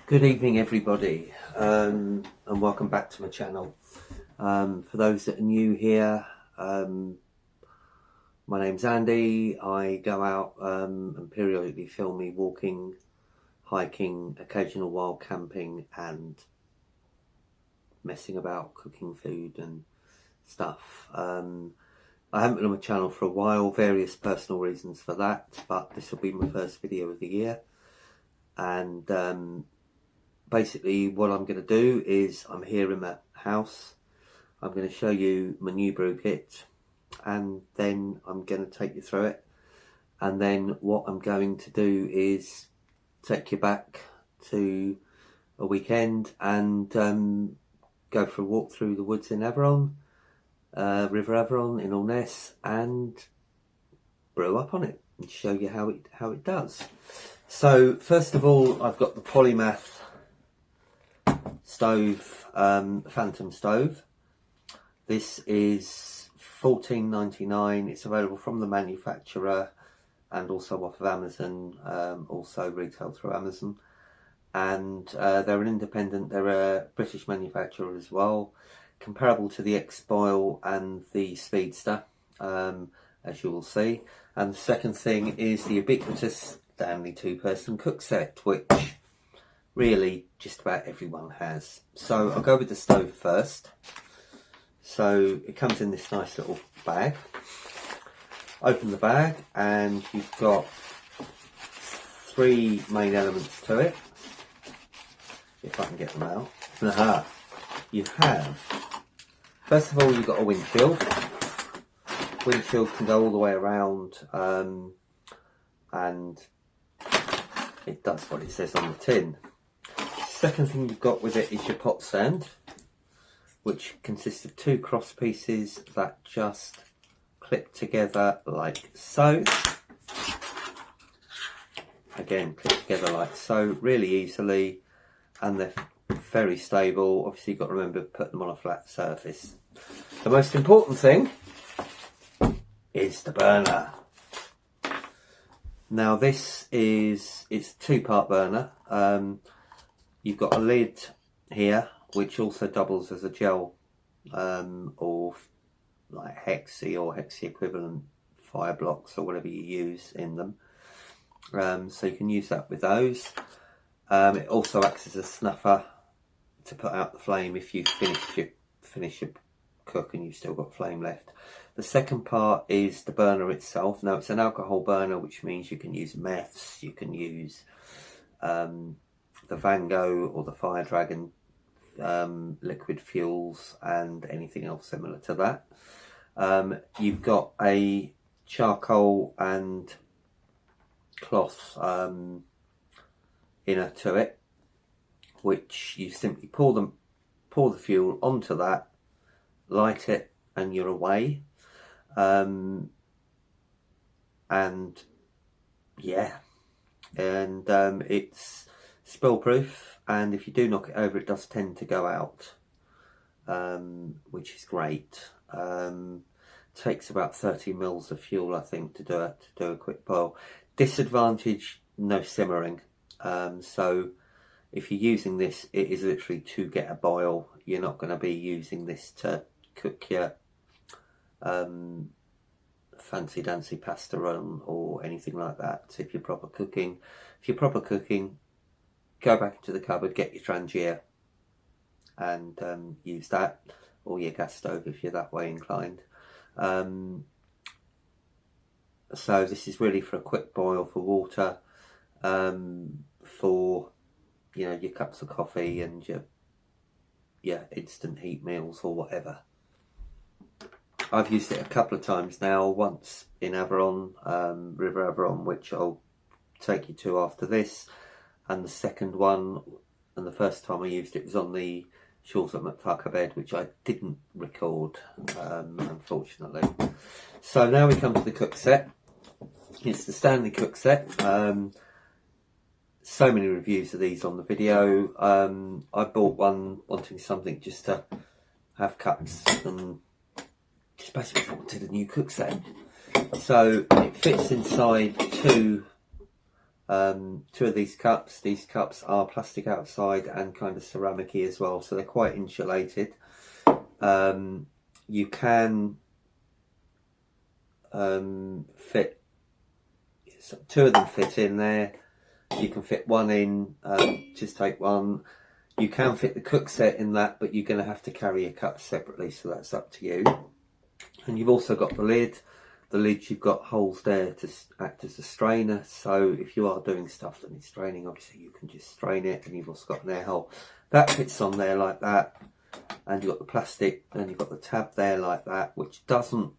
Good evening everybody, and welcome back to my channel. For those that are new here, my name's Andy. I go out and periodically film me walking, hiking, occasional wild camping and messing about, cooking food and stuff. I haven't been on my channel for a while, various personal reasons for that, but this will be my first video of the year. And basically what I'm going to do is, I'm here in my house, I'm going to show you my new brew kit, and then I'm going to take you through it, and then what I'm going to do is take you back to a weekend and go for a walk through the woods in Averon, River Averon in Alness, and brew up on it and show you how it does. So first of all, I've got the Polymath stove, Phantom stove. This is $14.99. It's available from the manufacturer and also off of Amazon, also retail through Amazon. And they're an independent, they're a British manufacturer as well, comparable to the X-Boil and the Speedster, as you will see. And the second thing is the ubiquitous Stanley two-person cookset, which really just about everyone has. So I'll go with the stove first. So it comes in this nice little bag. Open the bag and you've got three main elements to it, if I can get them out. Aha. You have, first of all, you've got a windshield. Windshield can go all the way around, and it does what it says on the tin. Second thing you've got with it is your pot stand, which consists of two cross pieces that just clip together like so. Again, clip together like so, really easily, and they're very stable. Obviously you've got to remember to put them on a flat surface. The most important thing is the burner. Now this is, it's a two-part burner. You've got a lid here which also doubles as a gel or like hexi or hexi equivalent fire blocks or whatever you use in them. So you can use that with those. It also acts as a snuffer to put out the flame if you finish your cook and you've still got flame left. The second part is the burner itself. Now it's an alcohol burner, which means you can use meths, you can use the Van Gogh or the Fire Dragon liquid fuels and anything else similar to that. You've got a charcoal and cloth inner to it, which you simply pour the fuel onto that, light it, and you're away. And yeah, and it's spill proof, and if you do knock it over it does tend to go out, which is great. Takes about 30 mils of fuel I think to do a quick boil. Disadvantage, no simmering. So if you're using this, it is literally to get a boil. You're not going to be using this to cook your fancy dancy pasta run or anything like that. If you're proper cooking, go back into the cupboard, get your Trangier and use that, or your gas stove if you're that way inclined. So this is really for a quick boil, for water, for your cups of coffee and your instant heat meals or whatever. I've used it a couple of times now, once in Averon, River Averon, which I'll take you to after this, and the second one, and the first time I used it was on the shores at Bed, which I didn't record, unfortunately. So now we come to the Cookset. It's the Stanley Cookset. So many reviews of these on the video. I bought one wanting something just to have cups and just basically wanted a new cookset. So it fits inside two Two of these cups are plastic outside and kind of ceramic-y as well, so they're quite insulated. You can fit, two of them fit in there. You can fit one in, just take one. You can fit the Cookset in that, but you're going to have to carry your cups separately, so that's up to you. And you've also got the lid. The lid, you've got holes there to act as a strainer, so if you are doing stuff that needs straining, obviously you can just strain it. And you've also got an air hole that fits on there like that, and you've got the plastic, and you've got the tab there like that, which doesn't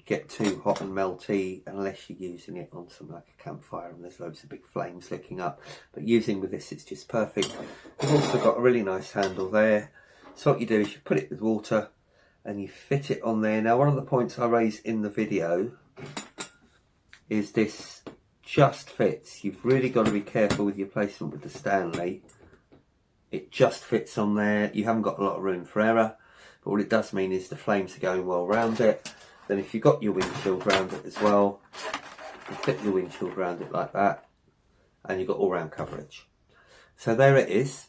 get too hot and melty unless you're using it on something like a campfire and there's loads of big flames licking up. But using with this, it's just perfect. You've also got a really nice handle there, so what you do is you put it with water and you fit it on there. Now, one of the points I raised in the video is this just fits. You've really got to be careful with your placement with the Stanley. It just fits on there. You haven't got a lot of room for error, but what it does mean is the flames are going well around it. Then if you've got your windshield around it as well, you fit your windshield around it like that, and you've got all round coverage. So there it is,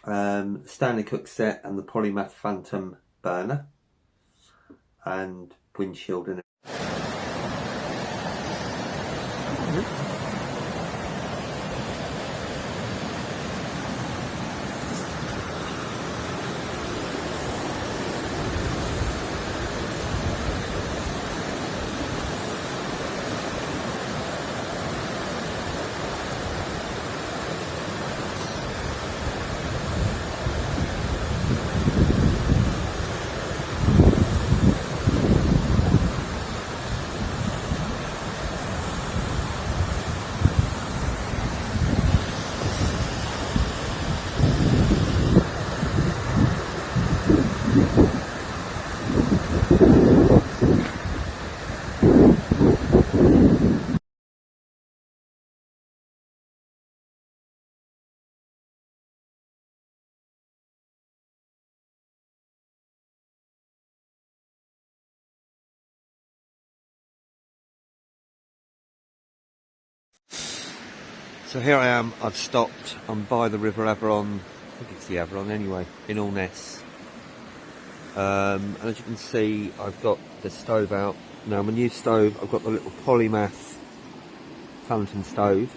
Stanley Cookset and the Polymath Phantom burner and windshield in it. So here I am, I've stopped, I'm by the River Averon, I think it's the Averon anyway, in Alness. And as you can see, I've got the stove out. Now my new stove, I've got the little Polymath Phantom stove,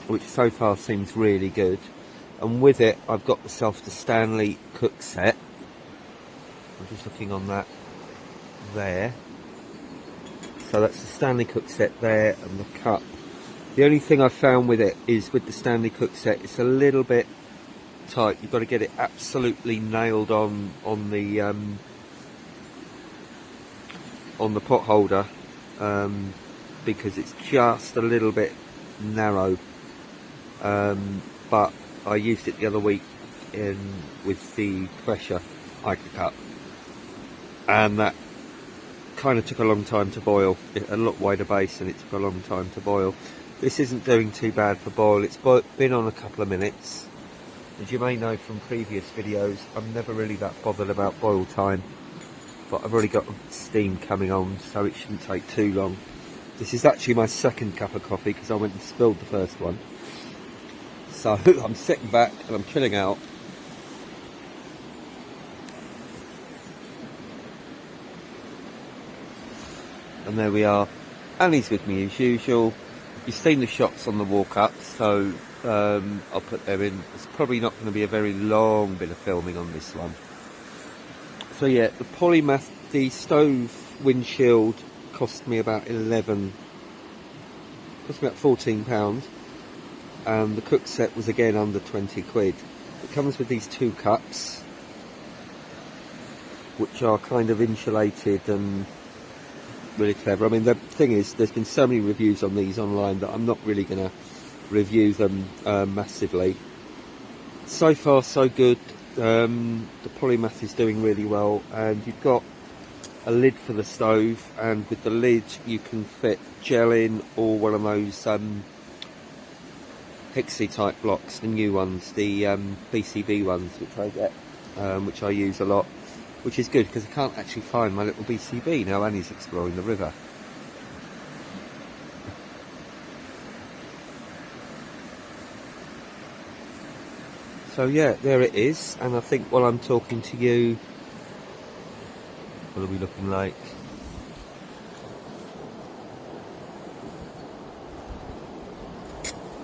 which so far seems really good. And with it, I've got myself the Stanley Cookset. I'm just looking on that there. So that's the Stanley Cookset there and the cup. The only thing I've found with it is with the Stanley Cookset, it's a little bit tight. You've got to get it absolutely nailed on the pot holder, because it's just a little bit narrow. But I used it the other week with the pressure hiker cup, and that kind of took a long time to boil. A lot wider base, and it took a long time to boil. This isn't doing too bad for boil. It's been on a couple of minutes. As you may know from previous videos, I'm never really that bothered about boil time, but I've already got steam coming on, so it shouldn't take too long. This is actually my second cup of coffee because I went and spilled the first one. So I'm sitting back and I'm chilling out. And there we are. Annie's with me as usual. You've seen the shots on the walk up, so I'll put them in. It's probably not going to be a very long bit of filming on this one. So yeah, the Polymath, the stove windshield cost me about £14, and the Cookset was again under 20 quid. It comes with these two cups, which are kind of insulated and really clever. I mean, the thing is, there's been so many reviews on these online that I'm not really going to review them massively. So far so good. The Polymath is doing really well, and you've got a lid for the stove, and with the lid you can fit gel in, or one of those Hexi type blocks, the new ones, the PCB ones, which I get, which I use a lot. Which is good because I can't actually find my little BCB now Annie's exploring the river. So yeah, there it is, and I think while I'm talking to you, what are we looking like?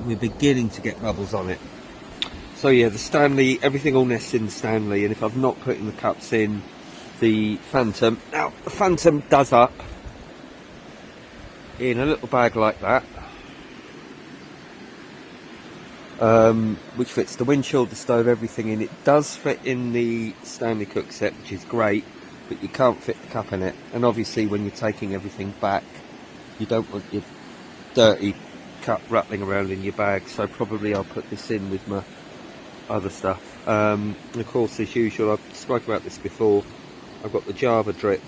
We're beginning to get bubbles on it. So yeah, the Stanley, everything Alness in the Stanley, and if I've not put in the cups in the Phantom, now the Phantom does up in a little bag like that, which fits the windshield, the stove, everything in. It does fit in the Stanley Cookset, which is great, but you can't fit the cup in it. And obviously when you're taking everything back, you don't want your dirty cup rattling around in your bag, so probably I'll put this in with my other stuff. And of course, as usual, I've spoken about this before, I've got the Java drip,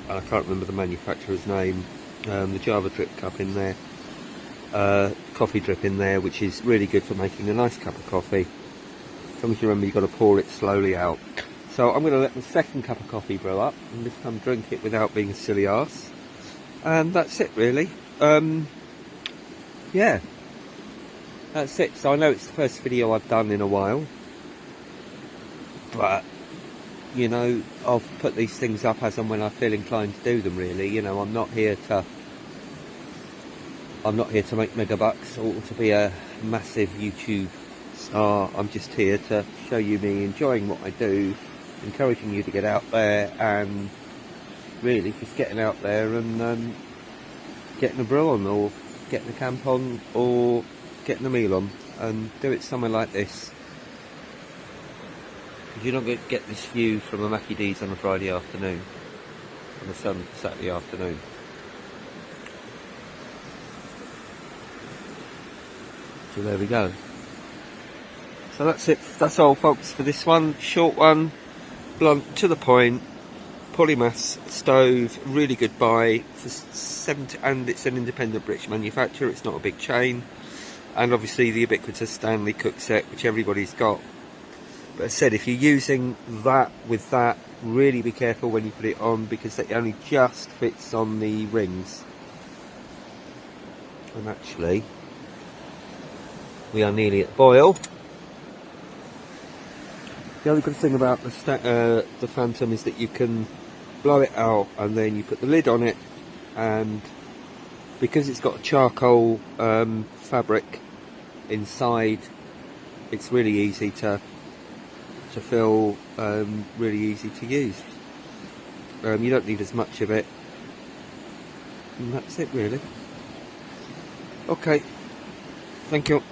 I can't remember the manufacturer's name, the Java drip cup in there, coffee drip in there, which is really good for making a nice cup of coffee. As long as you remember, you've got to pour it slowly out. So I'm going to let the second cup of coffee brew up, and this time drink it without being a silly arse. And that's it really. Yeah, that's it. So I know it's the first video I've done in a while, but you know, I'll put these things up as and when I feel inclined to do them really. You know, I'm not here to make mega bucks or to be a massive YouTube star. I'm just here to show you me enjoying what I do, encouraging you to get out there, and really just getting out there and getting a brew on, or getting a camp on, or getting a meal on, and do it somewhere like this. You're not going to get this view from a Mackie D's on a Friday afternoon, on a Saturday afternoon. So there we go. So that's it. That's all, folks, for this one. Short one, blunt, to the point. Polymath stove, really good buy for 70, and it's an independent British manufacturer. It's not a big chain, and obviously the ubiquitous Stanley Cookset, which everybody's got. But as I said, if you're using that with that, really be careful when you put it on, because it only just fits on the rings. And actually, we are nearly at boil. The other good thing about the Phantom is that you can blow it out and then you put the lid on it, and because it's got a charcoal fabric inside, it's really easy to fill, really easy to use. You don't need as much of it, and that's it really. Okay, thank you.